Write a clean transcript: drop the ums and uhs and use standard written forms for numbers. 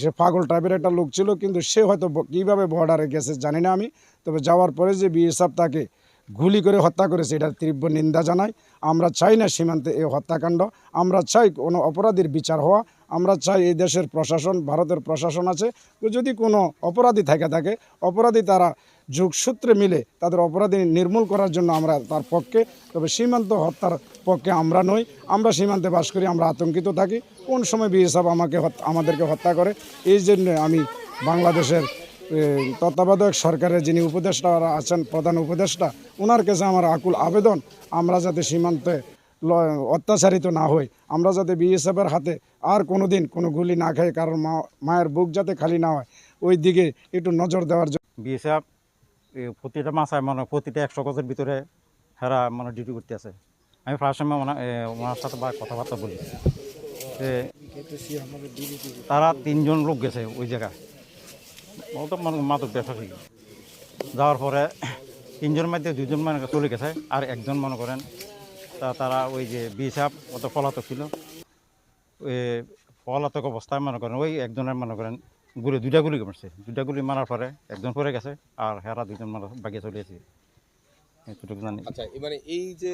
সে পাগল টাইপের একটা লোক ছিল, কিন্তু সে হয়তো কীভাবে বর্ডারে গেছে জানি না আমি। তবে যাওয়ার পরে যে বিএসএফ তাকে গুলি করে হত্যা করেছে, এটা তীব্র নিন্দা জানাই। আমরা চাই না সীমান্তে এই হত্যাকাণ্ড। আমরা চাই কোনো অপরাধীর বিচার হওয়া। আমরা চাই এই দেশের প্রশাসন, ভারতের প্রশাসন আছে, তো যদি কোনো অপরাধী থাকে অপরাধী তারা যোগসূত্রে মিলে তাদের অপরাধী নির্মূল করার জন্য আমরা তার পক্ষে। তবে সীমান্ত হত্যার পক্ষে আমরা নই। আমরা সীমান্তে বাস করি, আমরা আতঙ্কিত থাকি কোন সময় বিএসএফ আমাদেরকে হত্যা করে। এই জন্য আমি বাংলাদেশের তত্ত্বাবধায়ক সরকারের যিনি উপদেষ্টা আছেন, প্রধান উপদেষ্টা, ওনার কাছে আমার আকুল আবেদন, আমরা যাতে সীমান্তে অত্যাচারিত না হই, আমরা যাতে বিএসএফের হাতে আর কোনো দিন কোনো গুলি না খাই, কারণ মায়ের বুক যাতে খালি না হয় ওই দিকে একটু নজর দেওয়ার জন্য। বিএসএফ প্রতিটা মাসায় মানে প্রতিটা 100 গজের ভিতরে হেরা মানে ডিউটি করতে আছে। আমি প্রায় সময় ওনার সাথে কথাবার্তা বলি। তারা 3 জন লোক গেছে ওই জায়গায়, মাদক ব্যবসায়ী। যাওয়ার পরে 3 জনের মধ্যে 2 জন মানে চলে গেছে, আর একজন মনে করেন তারা ওই যে বিএসএফ অত পলাতক ছিল, ওই পলাতক অবস্থায় মনে করেন ওই একজনের মনে করেন দুইটা গুলি মারছে। 2টা গুলি মারার পরে একজন পড়ে গেছে, আর হেরা 2 জন মানে বাগিয়ে চলে গেছে, এতটুকু জানি। আচ্ছা, এবারে এই যে